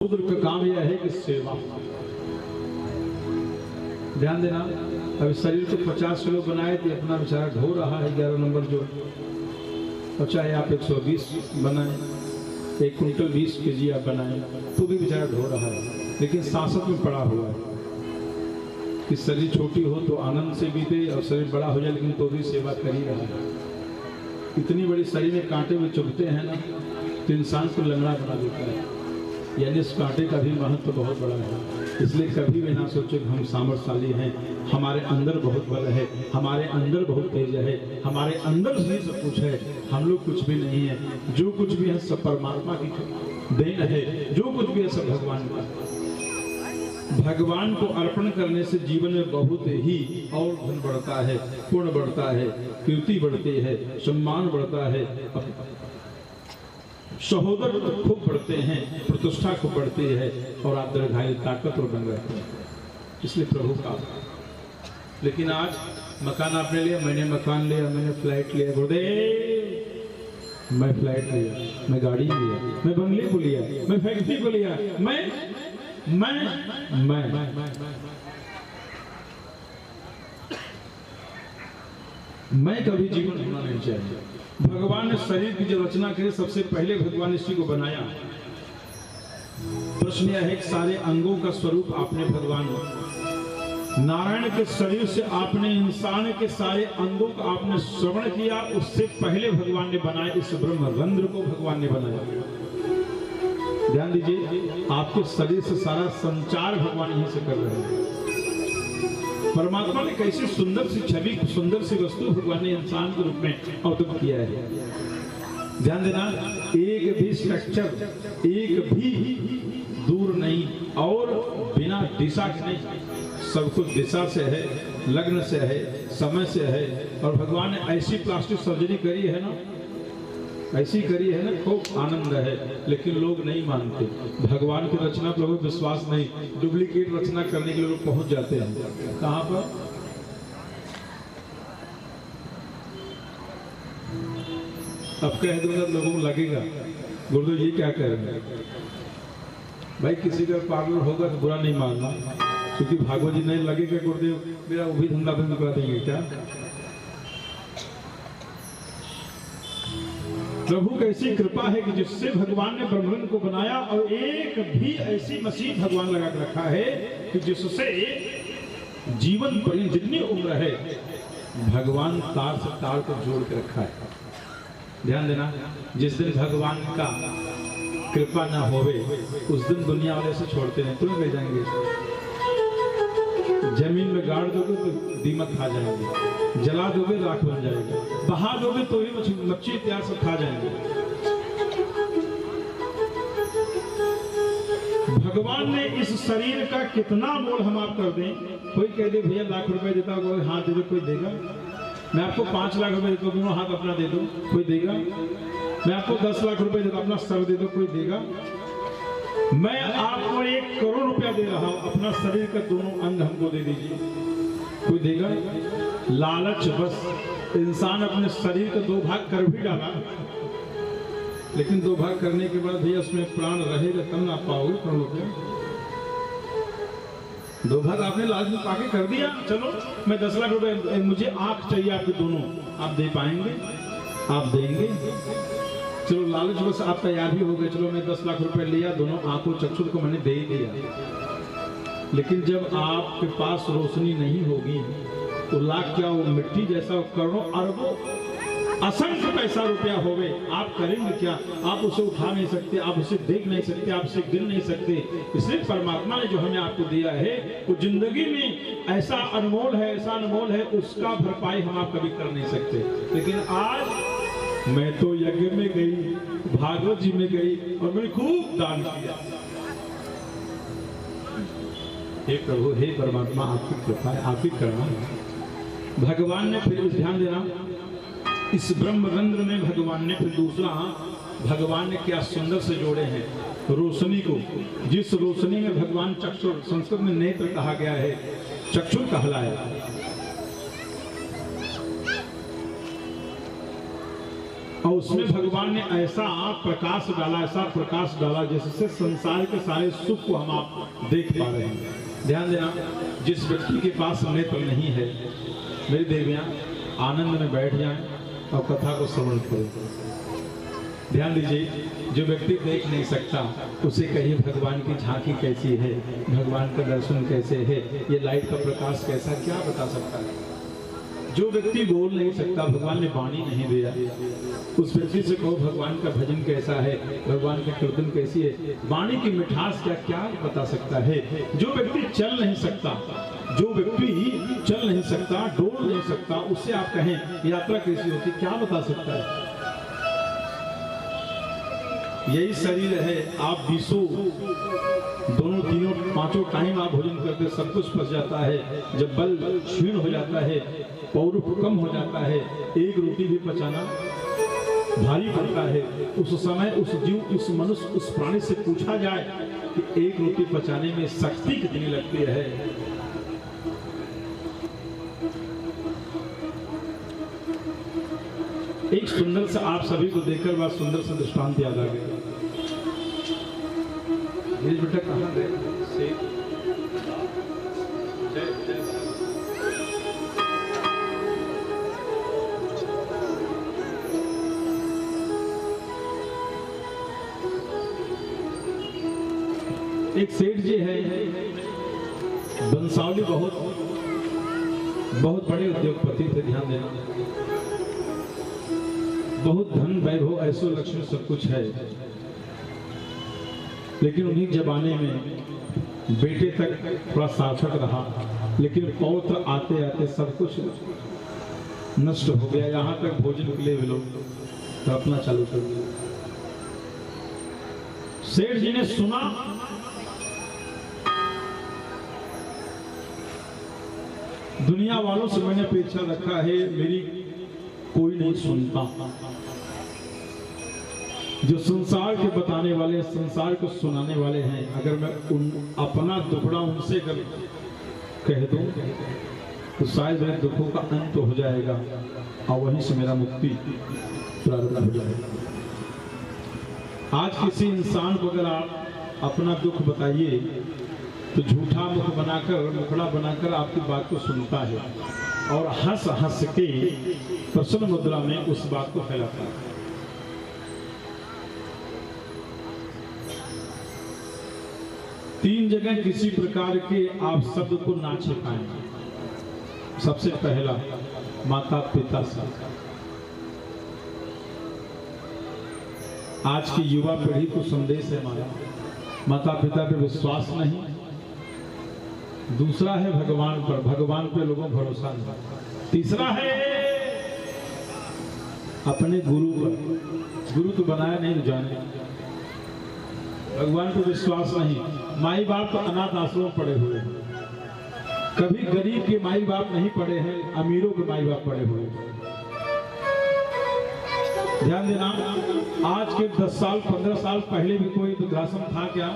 शूद्र का काम यह है कि सेवा। ध्यान देना, अभी शरीर को 50 किलो बनाए थे, अपना बेचारा ढो रहा है 11 नंबर जो, और चाहे आप 120 बनाए, 1 कुंटल 20 केजी आप बनाए तो भी बेचारा ढो रहा है, लेकिन सांसत में पड़ा हुआ है कि शरीर छोटी हो तो आनंद से बीते और शरीर बड़ा हो जाए लेकिन तो भी सेवा कर ही रहा है। इतनी बड़ी शरीर में कांटे में चुभते हैं ना तो इंसान को लंगड़ा बना देता है, यानी इस कांटे का भी महत्व बहुत बड़ा है। इसलिए कभी भी ना सोचो कि हम सामर्थ्यशाली हैं, हमारे अंदर बहुत बल है, हमारे अंदर बहुत तेज है, हमारे अंदर ही सब कुछ है, हम लोग कुछ भी नहीं है। जो कुछ भी है सब परमात्मा की देन है, जो कुछ भी है सब भगवान का। भगवान को अर्पण करने से जीवन में बहुत ही और धन बढ़ता है, पुण्य बढ़ता है, कीर्ति बढ़ती है, सम्मान बढ़ता है, सहोदर खूब बढ़ते हैं, प्रतिष्ठा खूब बढ़ती है और आप दीर्घायु ताकतवर बन रहते हैं। इसलिए प्रभु का। लेकिन आज मकान आपने लिया, मैंने मकान लिया, मैंने फ्लैट लिया, गुरुदेव मैं फ्लैट लिया, मैं गाड़ी लिया, मैं बंगले को लिया, मैं फैक्ट्री को लिया, मैं कभी जीवन होना नहीं चाहिए। भगवान ने शरीर की जो रचना करी, सबसे पहले भगवान इसी को बनाया। प्रश्न यह है कि सारे अंगों का स्वरूप आपने भगवान नारायण के शरीर से आपने इंसान के सारे अंगों का आपने श्रवण किया, उससे पहले भगवान ने बनाया इस ब्रह्मरंध्र को भगवान ने बनाया। ध्यान दीजिए, आपके शरीर से सारा संचार भगवान यहीं से कर रहे हैं। परमात्मा ने कैसी सुंदर सी छवि, सुंदर सी वस्तु भगवान ने इंसान के रूप में अवतरित किया है। ध्यान देना, एक भी स्ट्रक्चर एक भी दूर नहीं और बिना दिशा के नहीं, सब कुछ दिशा से है, लग्न से है, समय से है। और भगवान ने ऐसी प्लास्टिक सर्जरी करी है ना, ऐसी करी है ना, खूब आनंद है, लेकिन लोग नहीं मानते। भगवान की रचना पर लोगों को विश्वास नहीं, डुप्लीकेट रचना करने के लिए लोग पहुंच जाते हैं। कहां पर? अब कह दूंगा लोगों को लगेगा गुरुदेव ये क्या कह रहे हैं। भाई किसी का पार्लर होगा तो बुरा नहीं मानना, क्योंकि भागवत जी नहीं लगेगा गुरुदेव मेरा वो भी धंधा बंद करा देंगे क्या। प्रभु की ऐसी कृपा है कि जिससे भगवान ने ब्रह्मांड को बनाया और एक भी ऐसी मशीन भगवान लगा के रखा है कि जिससे जीवन पर जितनी उम्र है भगवान तार से तार को जोड़ के रखा है। ध्यान देना, जिस दिन भगवान का कृपा ना होवे उस दिन दुनिया वाले से छोड़ते नहीं, तुम्हें ले जाएंगे। जमीन में गाड़ दोगे तो दीमक खा जाएंगे, जला दोगे राख बन जाएगा, बहा दोगे तो भी मच्छी इत्यादि सब खा जाएंगे। भगवान ने इस शरीर का कितना मोल हम आप कर दें। कोई कह दे भैया लाख रुपए देता हो, कोई हाथ दे दो, कोई देगा। मैं आपको 5 लाख रुपए देता हूँ, दोनों हाथ अपना दे दो, कोई देगा। मैं आपको 10 लाख रुपए देता हूँ, अपना सर दे दो, कोई देगा। मैं आपको 1 करोड़ रुपया दे रहा हूं, अपना शरीर का दोनों अंग हमको दे दीजिए, कोई देगा। लालच बस इंसान अपने शरीर का 2 भाग कर भी डाला, लेकिन 2 भाग करने के बाद भी उसमें प्राण रहेगा तब ना पाओगे करोड़ रुपया। 2 भाग आपने लालच में पाके कर दिया, चलो मैं 10 लाख रुपए, मुझे आंख चाहिए आपके दोनों, आप दे पाएंगे? आप देंगे? चलो लालच बस आप तैयार ही हो गए, चलो मैं 10 लाख रुपए लिया, दोनों आंखों चक्षु को मैंने दे ही दिया। लेकिन जब आपके पास रोशनी नहीं होगी तो लाख क्या, वो मिट्टी जैसा, करोड़ों अरबों असंख्य पैसा रुपया होवे, आप करेंगे क्या? आप उसे उठा नहीं सकते, आप उसे देख नहीं सकते, आप उसे गिन नहीं सकते। इसलिए परमात्मा ने जो हमें आपको दिया है वो जिंदगी में ऐसा अनमोल है, ऐसा अनमोल है, उसका भरपाई हम आप कभी कर नहीं सकते। लेकिन आज मैं तो यज्ञ में गई, भागवत जी में गई और मैंने खूब दान किया। हे प्रभु, हे परमात्मा, आपकी कृपा है, आप ही करना। भगवान ने फिर ध्यान देना, इस ब्रह्मरंध्र में भगवान ने फिर दूसरा, भगवान ने क्या सुंदर से जोड़े हैं रोशनी को। जिस रोशनी में भगवान चक्षु, संस्कृत में नेत्र कहा गया है, चक्षु कहलाया। और उसमें भगवान ने ऐसा प्रकाश डाला जिससे संसार के सारे सुख को हम आप देख पा रहे हैं। ध्यान देना, जिस व्यक्ति के पास नेत्र नहीं है, मेरी देवियां आनंद में बैठ जाएं और कथा को श्रवण करें। ध्यान दीजिए, जो व्यक्ति देख नहीं सकता उसे कहिए भगवान की झांकी कैसी है, भगवान का दर्शन कैसे है, ये लाइट का प्रकाश कैसा, क्या बता सकता है। जो व्यक्ति बोल नहीं सकता, भगवान ने वाणी नहीं दिया, उस व्यक्ति से कहो भगवान का भजन कैसा है, भगवान की कीर्तन कैसी है, वाणी की मिठास क्या क्या बता सकता है। जो व्यक्ति चल नहीं सकता, डोल नहीं सकता, उससे आप कहें यात्रा कैसी होती, क्या बता सकता है। यही शरीर है, आप 20 दोनों तीनों पांचों टाइम आप भोजन करते, सब कुछ पच जाता है। जब बल क्षीण हो जाता है, पौरुष कम हो जाता है, एक रोटी भी पचाना भारी पड़ता है। उस समय उस जीव, उस मनुष्य, उस प्राणी से पूछा जाए कि एक रोटी पचाने में शक्ति कितनी लगती है। एक सुंदर सा, आप सभी को देखकर बात सुंदर सा दृष्टांत याद आ गया। बेटा कहाँ गए? एक सेठ जी है, बंसावली, बहुत बड़े उद्योगपति थे। ध्यान देना, बहुत धन वैभव ऐसो लक्ष्मी सब कुछ है, लेकिन उन्हीं जमाने में बेटे तक थोड़ा सार्थक रहा, लेकिन पौत्र आते आते सब कुछ नष्ट हो गया। यहाँ तक भोजन के लिए भी लोग तड़पना चालू कर दिया। सेठ जी ने सुना, दुनिया वालों से मैंने अपेक्षा रखा है, मेरी कोई नहीं सुनता। जो संसार के बताने वाले, संसार को सुनाने वाले हैं, अगर मैं अपना दुखड़ा उनसे कह दूं तो शायद मेरे दुखों का अंत हो जाएगा और वहीं से मेरा मुक्ति प्रारंभ हो जाएगा। आज किसी इंसान को अगर आप अपना दुख बताइए तो झूठा मुखड़ा बनाकर आपकी बात को सुनता है और हंस हंस के प्रसन्न मुद्रा में उस बात को फैलाता है। तीन जगह किसी प्रकार के आप शब्द को ना छिपाएं। सबसे पहला, माता पिता से। आज की युवा पीढ़ी को संदेश है हमारा, माता पिता पे विश्वास नहीं। दूसरा है भगवान पर, भगवान पे लोगों भरोसा नहीं। तीसरा है अपने गुरु पर, गुरु तो बनाया नहीं तो जाने। भगवान पे विश्वास नहीं। माई बाप तो अनाथ आश्रम पड़े हुए हैं, कभी गरीब के माई बाप नहीं पड़े हैं, अमीरों के माई बाप पड़े हुए हैं। ध्यान देना, आज के 10 साल 15 साल पहले भी कोई वृद्धाश्रम था क्या?